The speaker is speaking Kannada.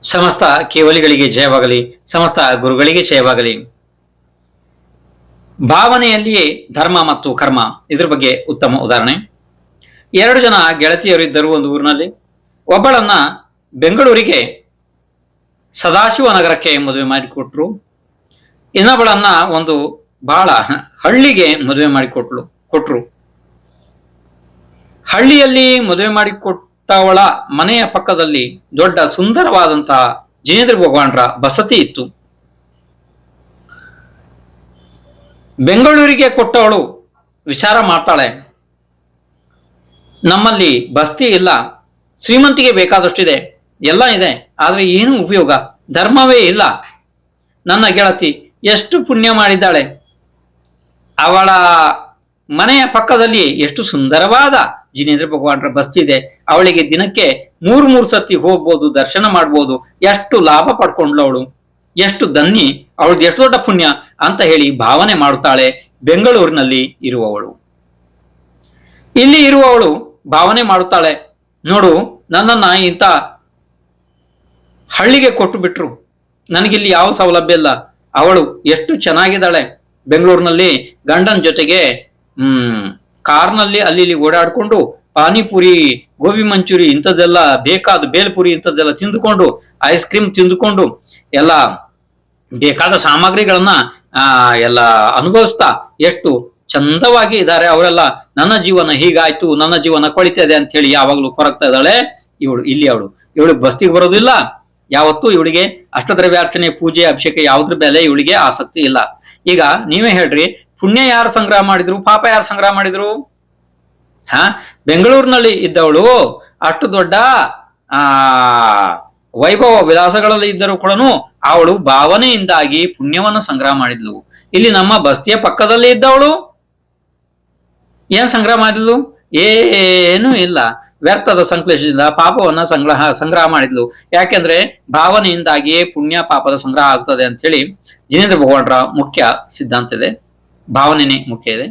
ಸಮಸ್ತ ಕೇವಲಿಗಳಿಗೆ ಜಯವಾಗಲಿ, ಸಮಸ್ತ ಗುರುಗಳಿಗೆ ಜಯವಾಗಲಿ. ಭಾವನೆಯಲ್ಲಿಯೇ ಧರ್ಮ ಮತ್ತು ಕರ್ಮ, ಇದ್ರ ಬಗ್ಗೆ ಉತ್ತಮ ಉದಾಹರಣೆ. 2 ಜನ ಗೆಳತಿಯರು ಇದ್ದರು ಒಂದು ಊರಿನಲ್ಲಿ. ಒಬ್ಬಳನ್ನ ಬೆಂಗಳೂರಿಗೆ ಸದಾಶಿವ ನಗರಕ್ಕೆ ಮದುವೆ ಮಾಡಿಕೊಟ್ರು. ಇನ್ನೊಬ್ಬಳನ್ನ ಒಂದು ಬಹಳ ಹಳ್ಳಿಗೆ ಮದುವೆ ಕೊಟ್ರು. ಹಳ್ಳಿಯಲ್ಲಿ ಮದುವೆ ಮಾಡಿಕೊಟ್ಟವಳ ಮನೆಯ ಪಕ್ಕದಲ್ಲಿ ದೊಡ್ಡ ಸುಂದರವಾದಂತಹ ಜಿನೇಂದ್ರ ಭಗವಾನ್ರ ಬಸತಿ ಇತ್ತು. ಬೆಂಗಳೂರಿಗೆ ಕೊಟ್ಟವಳು ವಿಚಾರ ಮಾಡ್ತಾಳೆ, ನಮ್ಮಲ್ಲಿ ಬಸ್ತಿ ಇಲ್ಲ, ಶ್ರೀಮಂತಿಗೆ ಬೇಕಾದಷ್ಟಿದೆ, ಎಲ್ಲ ಇದೆ, ಆದ್ರೆ ಏನು ಉಪಯೋಗ, ಧರ್ಮವೇ ಇಲ್ಲ. ನನ್ನ ಗೆಳತಿ ಎಷ್ಟು ಪುಣ್ಯ ಮಾಡಿದ್ದಾಳೆ, ಅವಳ ಮನೆಯ ಪಕ್ಕದಲ್ಲಿ ಎಷ್ಟು ಸುಂದರವಾದ ಜಿನೇಂದ್ರ ಭಗವಾನ್ರ ಬಸ್ತಿ ಇದೆ, ಅವಳಿಗೆ ದಿನಕ್ಕೆ 3 ಸತಿ ಹೋಗ್ಬೋದು, ದರ್ಶನ ಮಾಡ್ಬೋದು, ಎಷ್ಟು ಲಾಭ ಪಡ್ಕೊಂಡ್ಲು ಅವಳು, ಎಷ್ಟು ಧನ್ಯ, ಅವಳದು ಎಷ್ಟು ದೊಡ್ಡ ಪುಣ್ಯ ಅಂತ ಹೇಳಿ ಭಾವನೆ ಮಾಡುತ್ತಾಳೆ ಬೆಂಗಳೂರಿನಲ್ಲಿ ಇರುವವಳು. ಇಲ್ಲಿ ಇರುವವಳು ಭಾವನೆ ಮಾಡುತ್ತಾಳೆ, ನೋಡು ನನ್ನನ್ನ ಇಂಥ ಹಳ್ಳಿಗೆ ಕೊಟ್ಟು ಬಿಟ್ರು, ನನಗಿಲ್ಲಿ ಯಾವ ಸೌಲಭ್ಯ ಇಲ್ಲ, ಅವಳು ಎಷ್ಟು ಚೆನ್ನಾಗಿದ್ದಾಳೆ, ಬೆಂಗಳೂರಿನಲ್ಲಿ ಗಂಡನ ಜೊತೆಗೆ ಕಾರ್ನಲ್ಲಿ ಅಲ್ಲಿ ಇಲ್ಲಿ ಓಡಾಡ್ಕೊಂಡು ಪಾನಿಪುರಿ, ಗೋಬಿ ಮಂಚೂರಿ ಇಂಥದ್ದೆಲ್ಲ ಬೇಕಾದ ಬೇಲ್ಪುರಿ ಇಂಥದ್ದೆಲ್ಲ ತಿಂದುಕೊಂಡು, ಐಸ್ ಕ್ರೀಮ್ ತಿಂದುಕೊಂಡು ಎಲ್ಲ ಬೇಕಾದ ಸಾಮಗ್ರಿಗಳನ್ನ ಎಲ್ಲ ಅನುಭವಿಸ್ತಾ ಎಷ್ಟು ಚಂದವಾಗಿ ಇದ್ದಾರೆ ಅವರೆಲ್ಲ. ನನ್ನ ಜೀವನ ಹೀಗಾಯ್ತು, ನನ್ನ ಜೀವನ ಕೊಳಿತದೆ ಅಂತ ಹೇಳಿ ಯಾವಾಗ್ಲೂ ಕೊರಗ್ತಾ ಇದ್ದಾಳೆ ಇವಳು. ಇವಳಿಗೆ ಬಸ್ತಿಗೆ ಬರೋದಿಲ್ಲ, ಯಾವತ್ತೂ ಇವಳಿಗೆ ಅಷ್ಟದ್ರವ್ಯಾರ್ಚನೆ, ಪೂಜೆ, ಅಭಿಷೇಕ ಯಾವುದ್ರ ಬೆಲೆ ಇವಳಿಗೆ ಆಸಕ್ತಿ ಇಲ್ಲ. ಈಗ ನೀವೇ ಹೇಳ್ರಿ, ಪುಣ್ಯ ಯಾರು ಸಂಗ್ರಹ ಮಾಡಿದ್ರು, ಪಾಪ ಯಾರು ಸಂಗ್ರಹ ಮಾಡಿದ್ರು? ಬೆಂಗಳೂರಿನಲ್ಲಿ ಇದ್ದವಳು ಅಷ್ಟು ದೊಡ್ಡ ವೈಭವ ವಿಲಾಸಗಳಲ್ಲಿ ಇದ್ದರೂ ಕೂಡ ಅವಳು ಭಾವನೆಯಿಂದಾಗಿ ಪುಣ್ಯವನ್ನು ಸಂಗ್ರಹ ಮಾಡಿದ್ಲು. ಇಲ್ಲಿ ನಮ್ಮ ಬಸ್ತಿಯ ಪಕ್ಕದಲ್ಲಿ ಇದ್ದವಳು ಏನ್ ಸಂಗ್ರಹ ಮಾಡಿದ್ಲು? ಏನೂ ಇಲ್ಲ, ವ್ಯರ್ಥದ ಸಂಕ್ಲೇಶದಿಂದ ಪಾಪವನ್ನ ಸಂಗ್ರಹ ಮಾಡಿದ್ಲು. ಯಾಕೆಂದ್ರೆ ಭಾವನೆಯಿಂದಾಗಿಯೇ ಪುಣ್ಯ ಪಾಪದ ಸಂಗ್ರಹ ಆಗ್ತದೆ ಅಂತ ಹೇಳಿ ಜಿನೇಂದ್ರ ಭಗವಾನ್ರ ಮುಖ್ಯ ಸಿದ್ಧಾಂತ ಇದೆ. ಭಾವನೆನೇ ಮುಖ್ಯ ಇದೆ.